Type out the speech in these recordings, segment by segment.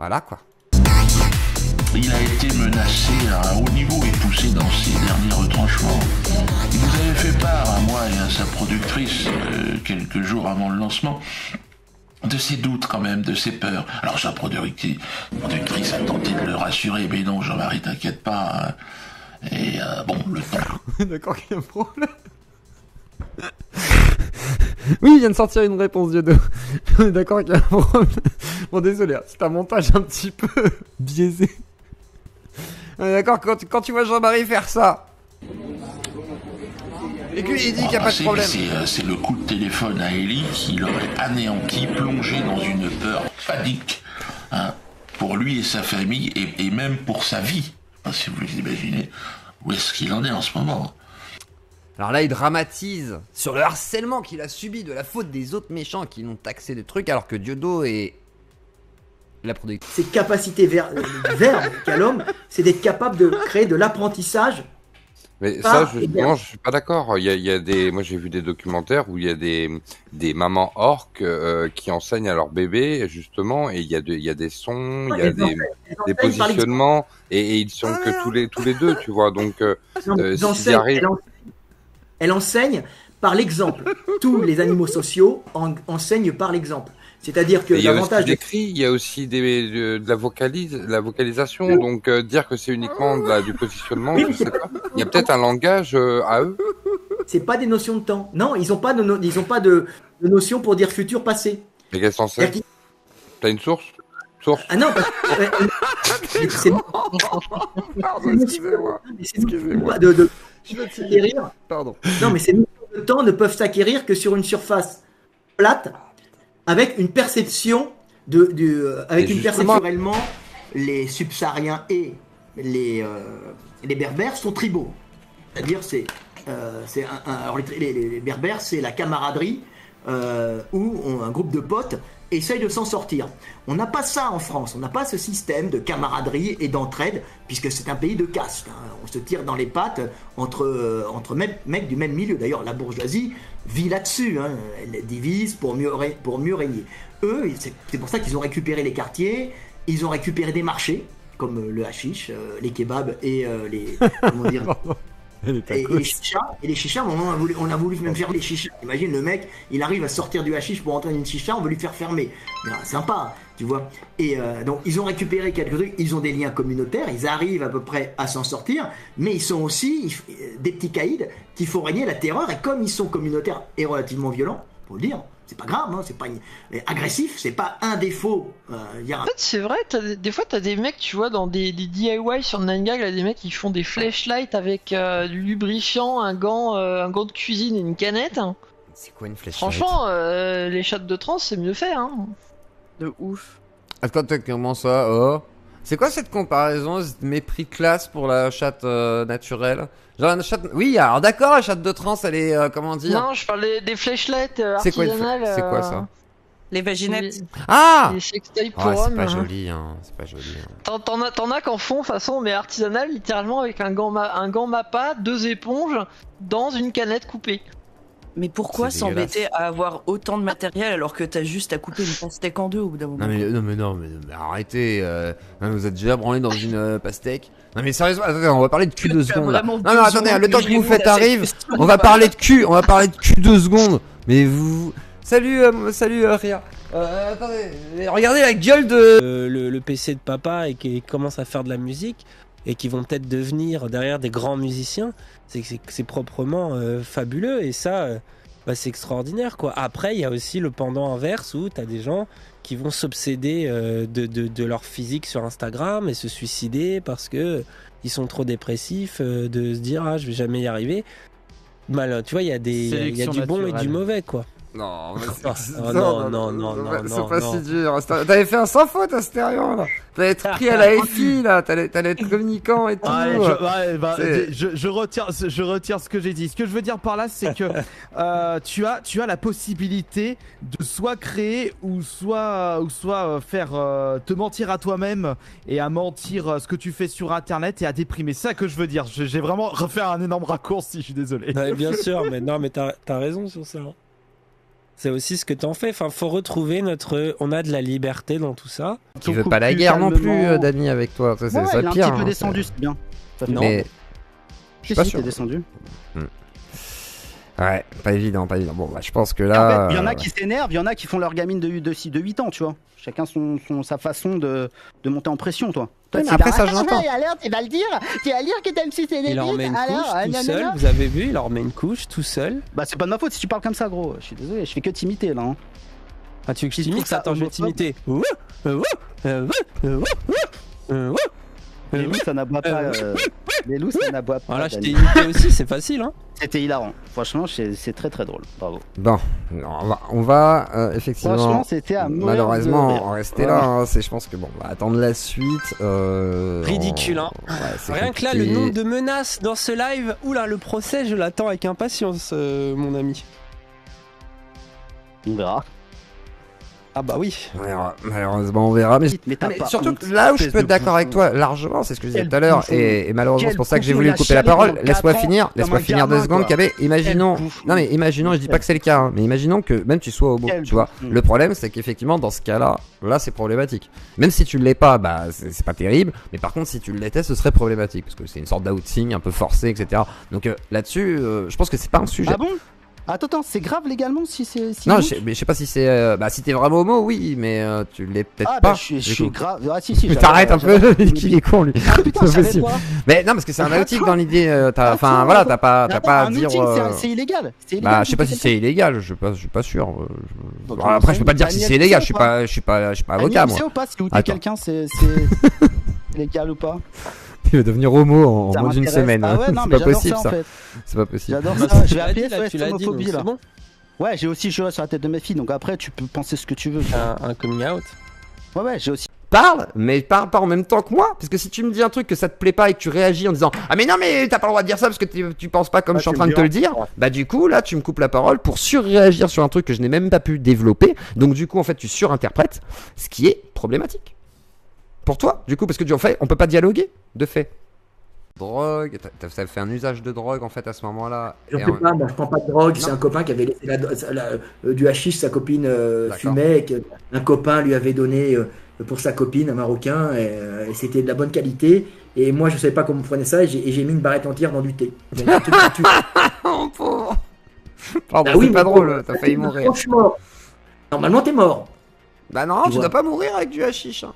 Voilà quoi. Il a été menacé à un haut niveau et poussé dans ses derniers retranchements. Il nous avait fait part, à moi et à sa productrice, quelques jours avant le lancement, de ses doutes quand même, de ses peurs. Alors sa productrice a tenté de le rassurer, mais non, Jean-Marie, t'inquiète pas. Hein. Et bon, le temps... D'accord qu'il y a un problème. Oui, il vient de sortir une réponse, Diodo. On est d'accord qu'il y a un problème. Bon, désolé, c'est un montage un petit peu biaisé. On est d'accord, quand tu vois Jean-Marie faire ça, et qu'il dit qu'il n'y a pas de problème. C'est le coup de téléphone à Ellie qui l'aurait anéanti, plongé dans une peur panique, hein, pour lui et sa famille, et même pour sa vie. Hein, si vous vous imaginez où est-ce qu'il en est en ce moment. Alors là, il dramatise sur le harcèlement qu'il a subi de la faute des autres méchants qui l'ont taxé de trucs, alors que Diodo est la productrice. Ses capacités verbes qu'a l'homme, c'est d'être capable de créer de l'apprentissage. Mais ça, justement, je suis pas d'accord. Il y a des, moi j'ai vu des documentaires où il y a des mamans orques qui enseignent à leur bébé justement, et il y a des sons, il y a des positionnements, et ils sont que tous les deux, tu vois. Donc s'ils y arrivent, elle enseigne par l'exemple. Tous les animaux sociaux enseignent par l'exemple. C'est-à-dire que l'avantage il y a aussi de la vocalisation, donc dire que c'est uniquement du positionnement, je sais pas. Il y a peut-être un langage à eux. C'est pas des notions de temps. Non, ils ont pas de notion pour dire futur, passé. Mais qu'est-ce qu'on sait? T'as une source? Ah non, c'est excusez-moi. Je vais s'acquérir. Pardon. Non, mais ces notions de temps ne peuvent s'acquérir que sur une surface plate, avec une perception réellement, les subsahariens et les berbères sont tribaux. C'est-à-dire, alors les berbères, c'est la camaraderie où un groupe de potes essaye de s'en sortir. On n'a pas ça en France, on n'a pas ce système de camaraderie et d'entraide, puisque c'est un pays de caste. Hein. On se tire dans les pattes entre mecs du même milieu. D'ailleurs, la bourgeoisie vit là-dessus, hein. Elle divise pour mieux régner. Eux, c'est pour ça qu'ils ont récupéré les quartiers, ils ont récupéré des marchés, comme le hashish, les kebabs et les... Comment dire et les chichas, on a voulu même faire les chichas. Imagine le mec, il arrive à sortir du hashish pour entrer dans une chicha, on veut lui faire fermer. Ben, sympa, tu vois. Et donc ils ont récupéré quelques trucs, ils ont des liens communautaires, ils arrivent à peu près à s'en sortir, mais ils sont aussi des petits caïds qui font régner la terreur. Et comme ils sont communautaires et relativement violents, faut le dire, c'est pas grave, hein, c'est pas agressif, c'est pas un défaut. En fait, c'est vrai, des fois t'as des mecs, tu vois, dans des DIY sur 9gag, là, des mecs qui font des flashlights avec du lubrifiant, un gant de cuisine et une canette. C'est quoi une flashlight? Franchement, les shots de trans, c'est mieux fait, hein. De ouf. Attends, comment ça? Oh. C'est quoi cette comparaison, ce mépris de classe pour la chatte naturelle? Genre une chatte... Oui, alors d'accord, la chatte de trans, elle est, comment dire? Non, je parlais des flashlights artisanales. C'est quoi ça? Les vaginettes. Ah! Les sextoys pour hommes. C'est pas joli, hein. C'est pas joli. Hein. T'en as qu'en fond, façon, mais artisanal, littéralement avec un gant Mappa, 2 éponges, dans une canette coupée. Mais pourquoi s'embêter à avoir autant de matériel alors que t'as juste à couper une pastèque en deux au bout d'un moment? Non mais arrêtez, vous êtes déjà branlé dans une pastèque. Non mais sérieusement, attendez, on va parler de cul 2 secondes là. Non attendez, le temps que vous faites arrive, on va parler de cul 2 secondes. Mais vous... Salut Ria. Attendez, regardez la gueule de... Le PC de papa et qui commence à faire de la musique et qui vont peut-être devenir derrière des grands musiciens, c'est proprement fabuleux, et ça c'est extraordinaire quoi. Après il y a aussi le pendant inverse où t'as des gens qui vont s'obséder de leur physique sur Instagram et se suicider parce que ils sont trop dépressifs, de se dire je vais jamais y arriver. Tu vois, il y a du bon et du mauvais quoi. Non, non, c'est pas si dur. T'avais fait un sans faute à Stérion là. T'allais être pris à la FI là, t'allais être communicant et tout. Je retire ce que j'ai dit. Ce que je veux dire par là, c'est que tu as la possibilité de soit créer ou soit faire te mentir à toi-même et à mentir ce que tu fais sur internet et à déprimer. C'est ça que je veux dire. J'ai vraiment refait un énorme raccourci, je suis désolé. Ouais, bien sûr, mais non, mais t'as raison sur ça. C'est aussi ce que t'en fais. Enfin, faut retrouver on a de la liberté dans tout ça. Tu veux pas la guerre non plus, Dany, avec toi. C'est ça le pire. Il est un petit peu descendu, c'est bien. Non. Mais je suis pas sûr. T'es descendu. Ouais, pas évident. Bon, bah, je pense que là. Il y en a qui s'énervent, il y en a qui font leur gamine de 8 ans, tu vois. Chacun sa façon de monter en pression, toi. Mais après, ça, j'entends. Alors, tu vas le dire que t'aimes sucer des Il leur met une couche tout seul, vous avez vu, il leur met une couche tout seul. Bah, c'est pas de ma faute si tu parles comme ça, gros. Je suis désolé, je fais que t'imiter, là. Hein. Ah, tu veux que je t'imite? Attends, je vais t'imiter. Les loups, ça n'aboie pas. Les loups, ça n'aboie pas. Voilà, je t'ai imité aussi, c'est facile, hein. C'était hilarant. Franchement, c'est très très drôle. Bravo. Bon, on va effectivement. Franchement, c'était à malheureusement rester là. Hein, je pense que bon, on va attendre la suite. Ridicule, hein. Ouais, rien que là, le nombre de menaces dans ce live. Oula, le procès, je l'attends avec impatience, mon ami. On verra. Ah bah oui. Malheureusement on verra. Mais surtout là où je peux être d'accord avec toi largement, c'est ce que je disais tout à l'heure, et malheureusement c'est pour ça que j'ai voulu couper la parole. Laisse-moi finir 2 secondes, KB. Imaginons, je dis pas que c'est le cas, hein, mais imaginons que même tu sois homo, tu vois. Le problème c'est qu'effectivement dans ce cas-là, c'est problématique. Même si tu l'es pas, bah c'est pas terrible, mais par contre si tu l'étais, ce serait problématique parce que c'est une sorte d'outing un peu forcé, etc. Donc là-dessus, je pense que c'est pas un sujet. Ah bon? Attends, c'est grave légalement si c'est. Non, mais je sais pas si c'est. Si t'es vraiment homo, oui, mais tu l'es peut-être pas. Je suis grave. Ah si. Mais t'arrêtes un peu, qu'il est con lui. Ah putain, c'est possible. Mais non, parce que c'est un outing dans l'idée. Enfin voilà, t'as pas à dire. C'est illégal. Bah je sais pas si c'est illégal. Je suis pas sûr. Après, je peux pas te dire si c'est illégal. Je suis pas avocat moi. Tu sais ou pas si outer quelqu'un c'est légal ou pas? Il va devenir homo en moins d'une semaine. Ah ouais, c'est pas possible ça. C'est pas possible. J'adore ça. Je vais appeler tu l'as dit, homophobie là. Bon. Ouais, j'ai aussi joué sur la tête de mes filles, donc après tu peux penser ce que tu veux. Un coming out. Ouais, j'ai aussi. Parle, mais parle pas en même temps que moi. Parce que si tu me dis un truc que ça te plaît pas et que tu réagis en disant ah mais non mais t'as pas le droit de dire ça parce que tu penses pas comme je suis en train de te le dire, bah du coup là tu me coupes la parole pour surréagir sur un truc que je n'ai même pas pu développer. Donc du coup en fait tu surinterprètes, ce qui est problématique. Pour toi, du coup, parce que en fait on peut pas dialoguer de fait. Drogue, t'as fait un usage de drogue en fait à ce moment-là. Je prends pas de drogue, c'est un copain qui avait laissé du hashish, sa copine fumait, un copain lui avait donné pour sa copine, un Marocain, et c'était de la bonne qualité, et moi je savais pas comment on prenait ça, et j'ai mis une barrette entière dans du thé. Oh pauvre. Pardon, c'est pas drôle, t'as failli mourir. Franchement, normalement t'es mort. Bah non, tu dois pas mourir avec du hashish. Hein.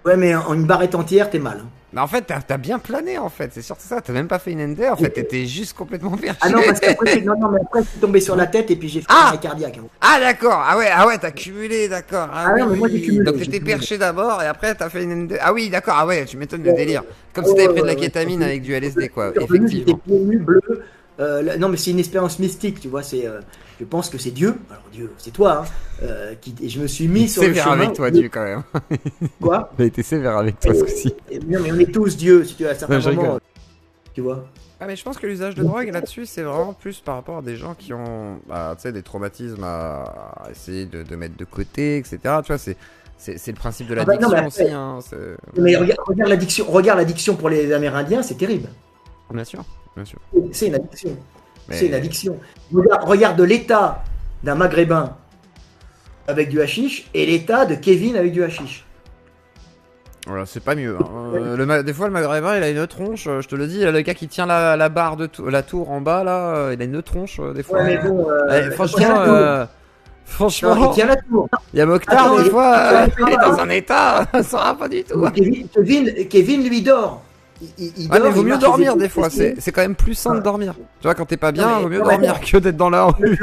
Ouais, mais en une barrette entière, t'es mal. Mais en fait, t'as bien plané, en fait. C'est surtout ça. T'as même pas fait une ND. En fait, t'étais juste complètement perché. Ah non, parce qu'après, mais après, je suis tombé sur la tête et puis j'ai fait un arrêt cardiaque. Hein. Ah d'accord. Ah ouais, t'as cumulé, d'accord. Non, mais moi j'ai cumulé. Donc t'étais perché d'abord et après t'as fait une ND. Ah oui, d'accord. Ah ouais, tu m'étonnes le délire. Comme si t'avais pris de la kétamine avec du LSD, quoi. Effectivement. J'étais pieds nus, bleu. Non, mais c'est une expérience mystique, tu vois. Je pense que c'est Dieu. Alors Dieu, c'est toi. Et je me suis mis sur le chemin. Sévère avec toi, Dieu, quand même. Quoi? Il a été sévère avec toi, ce coup-ci. Non, mais on est tous Dieu, si tu as à certains moments. Tu vois. Ah mais je pense que l'usage de drogue là-dessus c'est vraiment plus par rapport à des gens qui ont des traumatismes à essayer de mettre de côté, etc. Tu vois, c'est le principe de l'addiction aussi. Hein, mais regarde l'addiction pour les Amérindiens, c'est terrible. Bien sûr. C'est une addiction. C'est une addiction. Regarde l'état d'un Maghrébin avec du hashish et l'état de Kevin avec du hashish. Voilà, c'est pas mieux. Hein. Des fois, le Maghrébin, il a une tronche, je te le dis. Le gars qui tient la barre de la tour en bas, là, il a une tronche, des fois. Ouais, mais bon, franchement, non, il tient la tour. Il y a Mokhtar, des fois, il est dans un état, ça sera pas du tout. Kevin, lui, dort. Il mais vaut mieux dormir des fois, c'est quand même plus sain de dormir. Tu vois, quand t'es pas bien, vaut mieux dormir que d'être dans la rue.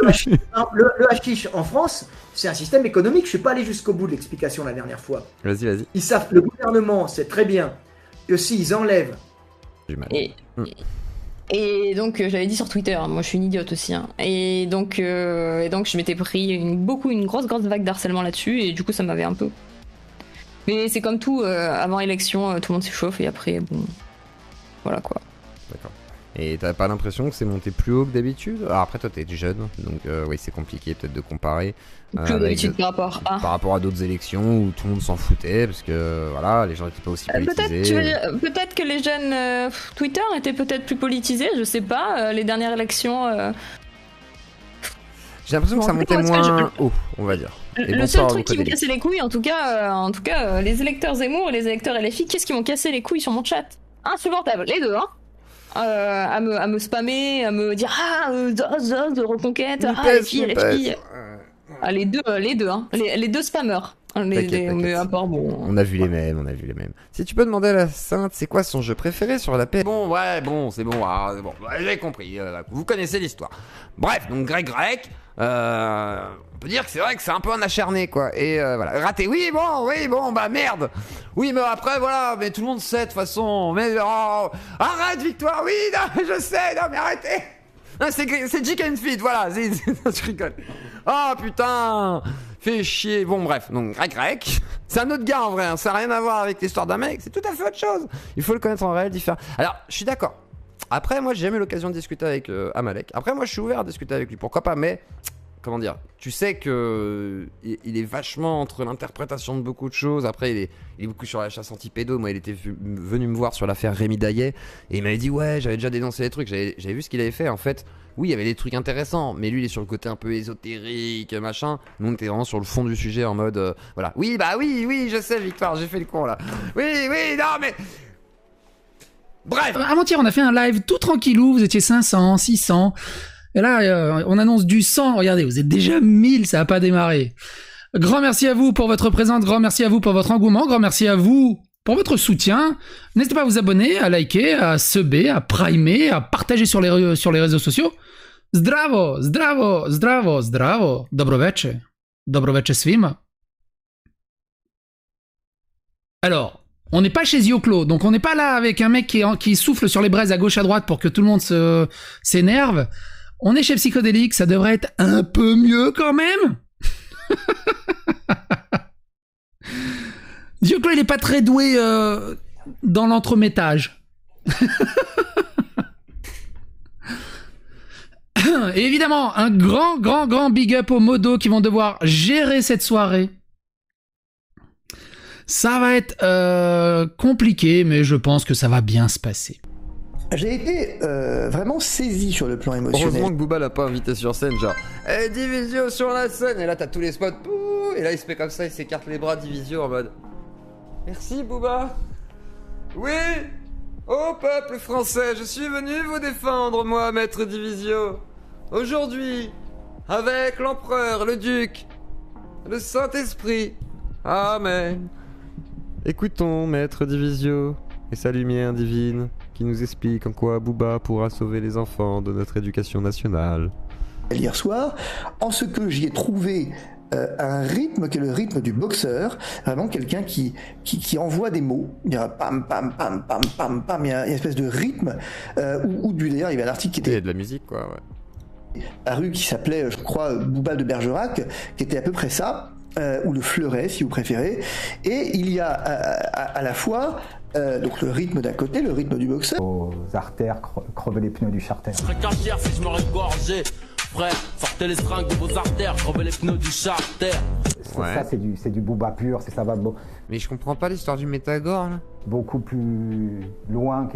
Le hashish en France, c'est un système économique. Je suis pas allé jusqu'au bout de l'explication la dernière fois. Vas-y. Ils savent, le gouvernement sait très bien que s'ils enlèvent. Et donc j'avais dit sur Twitter, moi je suis une idiote aussi, hein. Et donc je m'étais pris une grosse vague d'harcèlement là-dessus, et du coup ça m'avait un peu. Mais c'est comme tout, avant élection, tout le monde s'échauffe et après bon. Voilà quoi. D'accord. Et t'as pas l'impression que c'est monté plus haut que d'habitude? Alors après toi t'es jeune, donc oui c'est compliqué peut-être de comparer. Plus haut d'habitude par rapport à d'autres élections où tout le monde s'en foutait parce que voilà les gens étaient pas aussi politisés. Peut-être que les jeunes Twitter étaient peut-être plus politisés, je sais pas. Les dernières élections. J'ai l'impression que ça montait moins haut, on va dire. Le seul truc qui me cassait les couilles, en tout cas, les électeurs Zemmour et les électeurs LFI, qu'est-ce qui m'ont cassé les couilles sur mon chat? Insupportable, les deux, hein. À me spammer, à me dire de reconquête, LFI. Ah, les deux, hein. Les deux spammers. Mais à part, bon. On a vu les mêmes. Si tu peux demander à la Sainte, c'est quoi son jeu préféré sur la paix? Bon, c'est bon, j'ai compris. Vous connaissez l'histoire. Bref, donc Greg, on peut dire que c'est vrai que c'est un peu un acharné, quoi. Et voilà, raté. Oui, bon, bah merde. Oui, mais après, voilà, mais tout le monde sait de toute façon. Mais arrête, Victoire. Oui, non, je sais, non, mais arrêtez. Non, c'est Chicken Feed, voilà. Je rigole. Oh putain. Fais chier. Bon, bref. Donc, Greg. C'est un autre gars en vrai. Hein. Ça n'a rien à voir avec l'histoire d'un mec. C'est tout à fait autre chose. Il faut le connaître en réel, différent. Alors, je suis d'accord. Après, moi, j'ai jamais eu l'occasion de discuter avec Amalek. Après, moi, je suis ouvert à discuter avec lui. Pourquoi pas? Mais, comment dire? Tu sais que il est vachement entre l'interprétation de beaucoup de choses. Après, il est beaucoup sur la chasse anti-pédo. Moi, il était venu me voir sur l'affaire Rémi Daillet. Et il m'avait dit, ouais, j'avais déjà dénoncé des trucs. J'avais vu ce qu'il avait fait. En fait, oui, il y avait des trucs intéressants. Mais lui, il est sur le côté un peu ésotérique, machin. Nous, on était vraiment sur le fond du sujet en mode, voilà. Oui, bah oui, je sais, Victoire, j'ai fait le con là. Oui, non, mais. Bref. Avant-hier, on a fait un live tout tranquillou. Vous étiez 500, 600. Et là, on annonce du 100. Regardez, vous êtes déjà 1000, ça n'a pas démarré. Grand merci à vous pour votre présence. Grand merci à vous pour votre engouement. Grand merci à vous pour votre soutien. N'hésitez pas à vous abonner, à liker, à subber, à primer, à partager sur les réseaux sociaux. Zdravo. Dobroveče svima. Alors, on n'est pas chez Zioclo, donc on n'est pas là avec un mec qui souffle sur les braises à gauche à droite pour que tout le monde s'énerve. On est chez Psychodélique, ça devrait être un peu mieux quand même. Zioclo, il est pas très doué dans l'entremettage. Et évidemment, un grand big up aux modos qui vont devoir gérer cette soirée. Ça va être compliqué, mais je pense que ça va bien se passer. J'ai été vraiment saisi sur le plan émotionnel. Heureusement que Booba l'a pas invité sur scène, genre Divisio sur la scène, et là t'as tous les spots, pouh, et là il se fait comme ça, il s'écarte les bras, Divisio en mode merci Booba. Oui, ô peuple français, je suis venu vous défendre, moi, maître Divisio. Aujourd'hui, avec l'empereur, le duc, le Saint-Esprit. Amen. Écoutons maître Divisio et sa lumière divine qui nous explique en quoi Booba pourra sauver les enfants de notre éducation nationale. Hier soir, en ce que j'y ai trouvé un rythme qui est le rythme du boxeur, vraiment quelqu'un qui envoie des mots, il y a pam pam pam pam pam pam, il y a une espèce de rythme où d'ailleurs il y avait un article qui était... Il y a de la musique quoi, ouais. Paru qui s'appelait, je crois, Booba de Bergerac, qui était à peu près ça, ou le fleuret si vous préférez, et il y a à la fois donc le rythme d'un côté, le rythme du boxeur. Aux artères, crever les pneus du charter. Je serais cachère si je me regorgeais. Frère, sortez les seringues de vos artères, crevez les pneus du charter. Ouais. Ça, c'est du Booba pur, ça va beau. Mais je comprends pas l'histoire du Métagore là. Beaucoup plus loin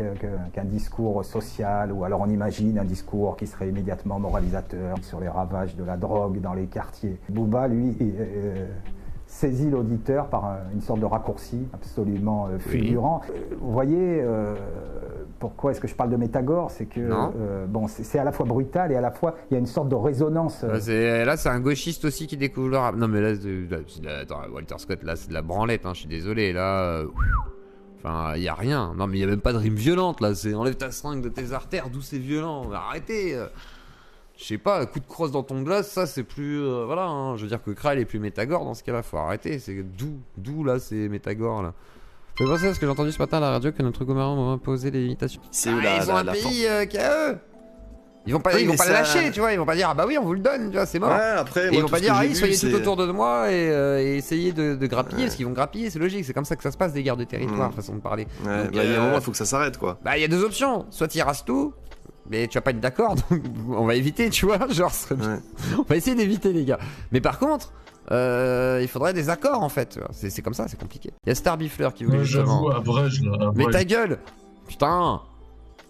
qu'un discours social, ou alors on imagine un discours qui serait immédiatement moralisateur sur les ravages de la drogue dans les quartiers. Booba, lui, saisit l'auditeur par une sorte de raccourci absolument fulgurant. Oui. Vous voyez, pourquoi est-ce que je parle de Métagore? C'est que bon, c'est à la fois brutal et à la fois il y a une sorte de résonance. Là, c'est un gauchiste aussi qui découvre le rap. Non, mais là, attends, Walter Scott, là, c'est de la branlette. Hein, je suis désolé, là. Enfin, il y a rien. Non, mais il y a même pas de rime violente là. C'est enlève ta seringue de tes artères. D'où c'est violent. Arrêtez. Je sais pas, un coup de crosse dans ton glace, ça c'est plus... voilà, hein. Je veux dire que Kral est plus Métagore dans ce cas-là, faut arrêter. C'est d'où là, c'est Métagore là. Faut penser à ce que j'ai entendu ce matin à la radio, que notre gouvernement m'a imposé les limitations. C'est ils ont un pays qui a eux. Ils vont pas, ils vont pas le lâcher, tu vois. Ils vont pas dire ah bah oui on vous le donne, tu vois, c'est mort. Ouais, après, et ils vont pas dire soyez tout autour de moi et essayez de grappiller, parce qu'ils vont grappiller, c'est logique, c'est comme ça que ça se passe des guerres de territoire, façon de parler. Ouais, donc, il y a un moment, il faut que ça s'arrête quoi. Bah il y a deux options, soit tu rases tout. Mais tu vas pas être d'accord, donc on va éviter, tu vois, genre, on va essayer d'éviter les gars. Mais par contre, il faudrait des accords en fait, c'est comme ça, c'est compliqué. Il y a Starbifleur qui voulait justement... J'avoue, Abrège là, Mais ta gueule. Putain.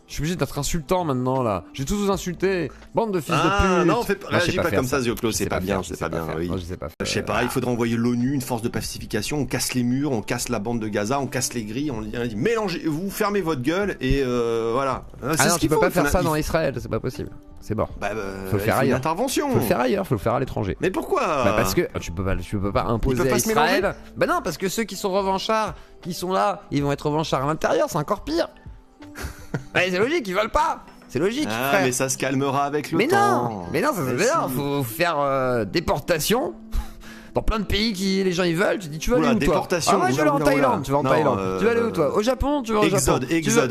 Je suis obligé d'être insultant maintenant là. Je vais tous vous insulter. Bande de fils de pute. Non, réagis pas comme ça, Zioclo, c'est pas bien. C'est pas bien. Oui. Moi, je sais pas faire. Je sais pas, il faudrait envoyer l'ONU, une force de pacification. On casse les murs, on casse la bande de Gaza, on casse les grilles. On dit mélangez, vous fermez votre gueule et voilà. Ah non, tu peux pas faire ça dans Israël, c'est pas possible. C'est mort. Faut le faire ailleurs. Intervention. Faut le faire ailleurs, faut le faire à l'étranger. Mais pourquoi? Parce que tu peux pas imposer à Israël. Bah non, parce que ceux qui sont revanchards, qui sont là, ils vont être revanchards à l'intérieur, c'est encore pire. Ouais, c'est logique, ils veulent pas. C'est logique. Ah, mais ça se calmera avec le temps. Mais non, ça se fait bien. Faut faire déportation. Dans plein de pays qui les gens ils veulent, tu dis tu vas aller où toi? Ah moi je vais aller en Thaïlande, tu vas en Thaïlande. Tu vas aller où toi? Au Japon, tu vas au Japon. Exode.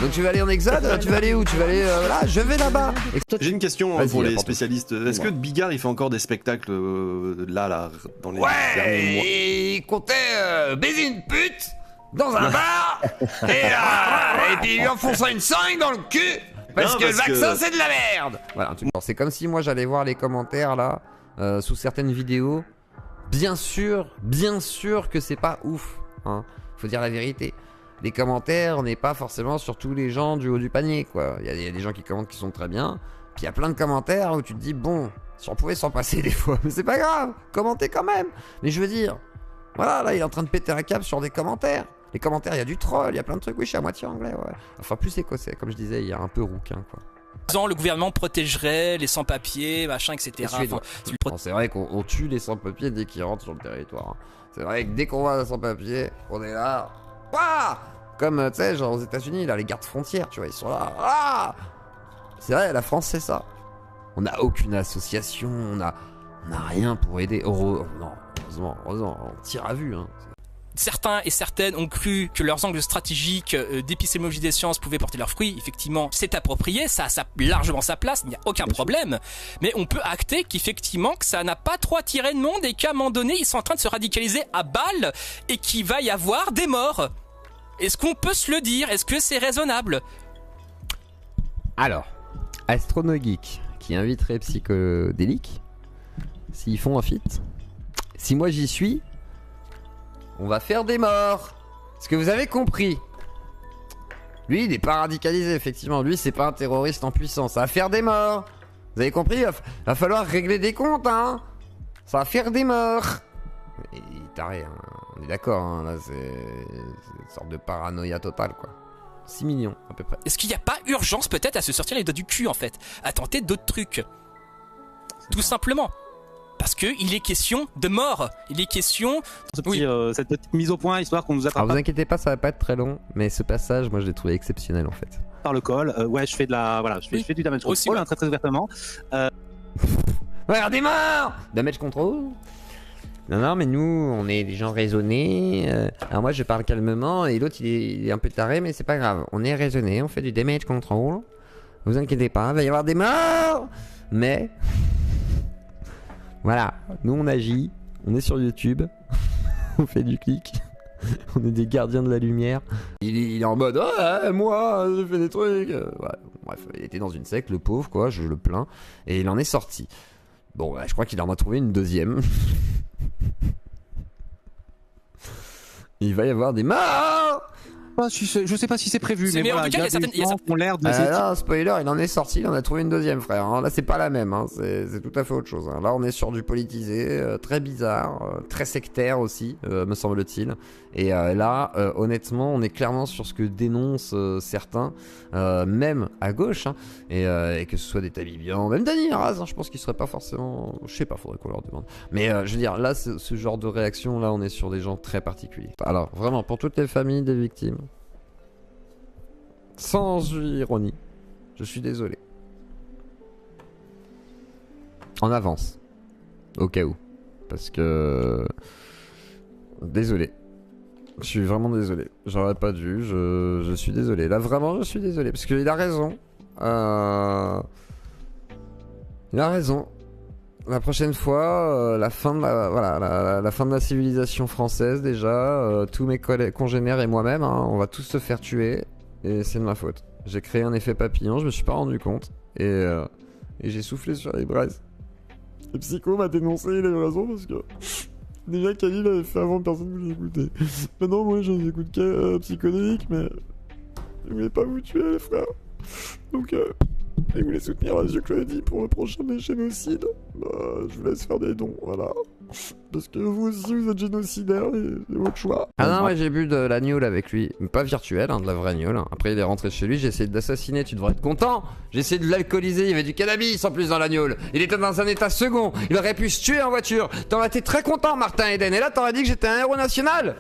Donc tu vas aller en exode, tu vas aller où? Tu vas aller là, je vais là-bas. J'ai une question pour les spécialistes. Est-ce que Bigard il fait encore des spectacles là dans les derniers mois? Il comptait baiser une pute dans un bar et puis lui enfonçant une seringue dans le cul parce que le vaccin c'est de la merde. Voilà, c'est comme si moi j'allais voir les commentaires là. Sous certaines vidéos, bien sûr que c'est pas ouf, hein. Faut dire la vérité. Les commentaires, on n'est pas forcément sur tous les gens du haut du panier, quoi. Il y a des gens qui commentent qui sont très bien, puis il y a plein de commentaires où tu te dis bon, si on pouvait s'en passer des fois, mais c'est pas grave, commentez quand même. Mais je veux dire, voilà, là il est en train de péter un câble sur des commentaires. Les commentaires, il y a du troll, il y a plein de trucs. Oui, je suis à moitié anglais, ouais. Enfin plus écossais, comme je disais, il y a un peu rouquin, quoi. Le gouvernement protégerait les sans-papiers, machin, etc. C'est vrai qu'on tue les sans-papiers dès qu'ils rentrent sur le territoire. Hein. C'est vrai que dès qu'on voit un sans-papier, on est là. Ouah, comme tu sais, genre aux États-Unis, là, les gardes frontières, tu vois, ils sont là. Ah, c'est vrai, la France, c'est ça. On n'a aucune association, on n'a rien pour aider. Heureusement, on tire à vue. Hein. Certains et certaines ont cru que leurs angles stratégiques d'épistémologie des sciences pouvaient porter leurs fruits. Effectivement, c'est approprié, ça a largement sa place, il n'y a aucun problème. Mais on peut acter qu'effectivement, que ça n'a pas trop attiré le monde et qu'à un moment donné, ils sont en train de se radicaliser à balle et qu'il va y avoir des morts. Est-ce qu'on peut se le dire? Est-ce que c'est raisonnable? Alors, Astronogeek qui inviterait Psychodélique, s'ils font un feat, si moi j'y suis, on va faire des morts. Est-ce que vous avez compris? Lui, il n'est pas radicalisé, effectivement. Lui, c'est pas un terroriste en puissance. Ça va faire des morts. Vous avez compris? Va falloir régler des comptes, hein. Ça va faire des morts. Il est taré, hein. On est d'accord, hein. Là, c'est une sorte de paranoïa totale, quoi. 6 millions, à peu près. Est-ce qu'il n'y a pas urgence, peut-être, à se sortir les doigts du cul, en fait? À tenter d'autres trucs? Tout simplement. Parce qu'il est question de mort. Il est question... cette petite mise au point, histoire qu'on nous attrape. Alors vous inquiétez pas, ça va pas être très long, mais ce passage, moi je l'ai trouvé exceptionnel en fait. Par le col, ouais, je fais de la... Voilà, je fais du damage control, hein, très très ouvertement. Ouais, des morts! Damage control. Non, mais nous, on est des gens raisonnés. Alors moi je parle calmement, et l'autre il est un peu taré, mais c'est pas grave. On est raisonnés, on fait du damage control. Vous inquiétez pas, il va y avoir des morts! Mais... Voilà, nous on agit, on est sur YouTube, on fait du clic, on est des gardiens de la lumière. Il est en mode ouais, moi j'ai fait des trucs. Ouais, bref, il était dans une secte, le pauvre quoi, je le plains, et il en est sorti. Bon, je crois qu'il en a trouvé une deuxième. Il va y avoir des morts. Je sais pas si c'est prévu, mais voilà, en tout cas, il y a des gens qui ont l'air de... non, spoiler, il en est sorti, il en a trouvé une deuxième, frère. Hein. Là, c'est pas la même, hein. C'est tout à fait autre chose. Hein. Là, on est sur du politisé, très bizarre, très sectaire aussi, me semble-t-il. Et là, honnêtement, on est clairement sur ce que dénoncent certains, même à gauche, hein, et que ce soit des tabibians, même Dany Arras, hein, je pense qu'il serait pas forcément... Je sais pas, faudrait qu'on leur demande. Mais je veux dire, là, ce genre de réaction, là, on est sur des gens très particuliers. Alors, vraiment, pour toutes les familles des victimes, sans ironie, je suis désolé. En avance, au cas où. Parce que... Désolé. Je suis vraiment désolé. J'aurais pas dû, je suis désolé. Là, vraiment, je suis désolé. Parce qu'il a raison. Il a raison. La prochaine fois, la fin de la fin de la civilisation française, déjà, tous mes congénères et moi-même, hein, on va tous se faire tuer. Et c'est de ma faute. J'ai créé un effet papillon, je me suis pas rendu compte. Et j'ai soufflé sur les braises. Et Psycho m'a dénoncé, il avait raison parce que... Déjà Kali l'avait fait avant, personne ne voulait écouter. Maintenant moi j'en écoute Psychodélique, mais il voulait pas vous tuer, les frères. Donc, il voulait soutenir Monsieur Claudie pour le prochain génocide. Bah, je vous laisse faire des dons, voilà. Parce que vous aussi, vous êtes génocidaire et c'est votre choix. Ah non, ouais, j'ai bu de la gnôle avec lui. Pas virtuelle, hein, de la vraie gnôle. Après, il est rentré chez lui, j'ai essayé de l'assassiner, tu devrais être content. J'ai essayé de l'alcooliser, il y avait du cannabis en plus dans la gnôle. Il était dans un état second, il aurait pu se tuer en voiture. T'aurais été très content, Martin Eden. Et là, t'aurais dit que j'étais un héros national.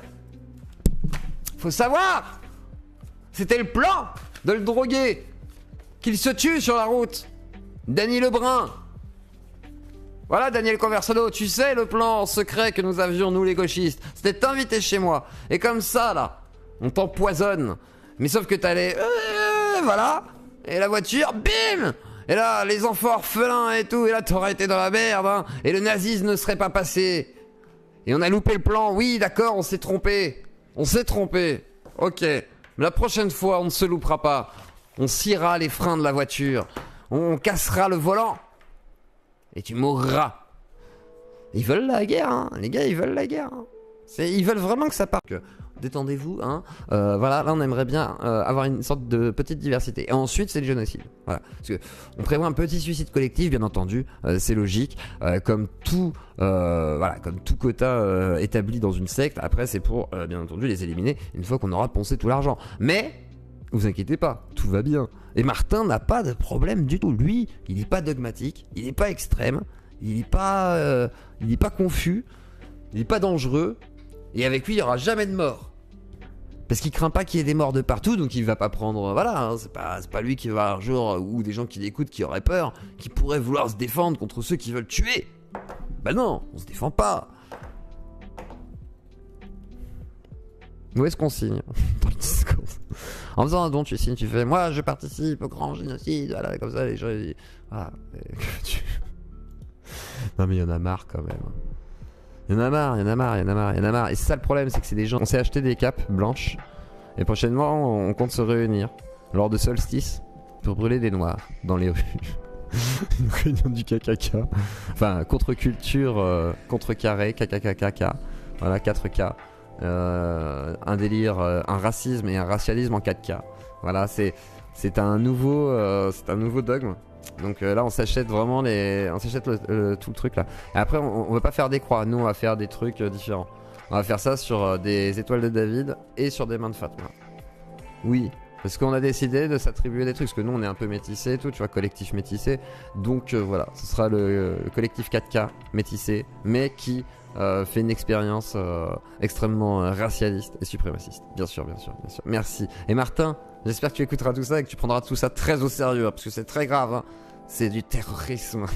Faut savoir, c'était le plan de le droguer. Qu'il se tue sur la route. Danny Lebrun. Voilà, Daniel Conversado, tu sais le plan secret que nous avions, nous les gauchistes. C'était t'inviter chez moi. Et comme ça, là, on t'empoisonne. Mais sauf que t'allais... voilà. Et la voiture, bim. Et là, les enfants orphelins et tout. Et là, t'aurais été dans la merde, hein. Et le nazisme ne serait pas passé. Et on a loupé le plan. Oui, d'accord, on s'est trompé. On s'est trompé. Ok. Mais la prochaine fois, on ne se loupera pas. On sciera les freins de la voiture. On cassera le volant. Et tu mourras. Ils veulent la guerre, hein. Les gars, ils veulent la guerre. Hein. Ils veulent vraiment que ça parte. Détendez-vous, hein. Voilà, là, on aimerait bien avoir une sorte de petite diversité. Et ensuite, c'est le génocide. Voilà. Parce que on prévoit un petit suicide collectif, bien entendu. C'est logique. Comme tout quota établi dans une secte. Après, c'est pour, bien entendu, les éliminer une fois qu'on aura poncé tout l'argent. Mais... vous inquiétez pas, tout va bien. Et Martin n'a pas de problème du tout. Lui, il n'est pas dogmatique, il n'est pas extrême, il n'est pas confus, il n'est pas dangereux. Et avec lui, il n'y aura jamais de mort. Parce qu'il craint pas qu'il y ait des morts de partout, donc il va pas prendre... Voilà, hein, c'est pas lui qui va un jour, ou des gens qui l'écoutent qui auraient peur, qui pourraient vouloir se défendre contre ceux qui veulent tuer. Bah non, on se défend pas. Où est-ce qu'on signe dans le Discord? En faisant un don, tu signes, tu fais moi je participe au grand génocide, voilà, comme ça les gens ils disent voilà. Non mais il y en a marre quand même. Il y en a marre. Et c'est ça le problème, c'est que c'est des gens. On s'est acheté des capes blanches et prochainement on compte se réunir lors de solstice pour brûler des noirs dans les rues. Une réunion du KKK. Enfin, contre-culture, contre-carré, KKKKK. Voilà, 4K. Un délire, un racisme et un racialisme en 4K. Voilà, c'est un nouveau dogme. Donc là, on s'achète vraiment tout le truc là. Et après, on va pas faire des croix. Nous, on va faire des trucs différents. On va faire ça sur des étoiles de David et sur des mains de Fatma. Oui. Parce qu'on a décidé de s'attribuer des trucs, parce que nous on est un peu métissé et tout, tu vois, collectif métissé. Donc voilà, ce sera le collectif 4K métissé, mais qui fait une expérience extrêmement racialiste et suprémaciste. Bien sûr. Merci. Et Martin, j'espère que tu écouteras tout ça et que tu prendras tout ça très au sérieux, hein, parce que c'est très grave, hein. C'est du terrorisme.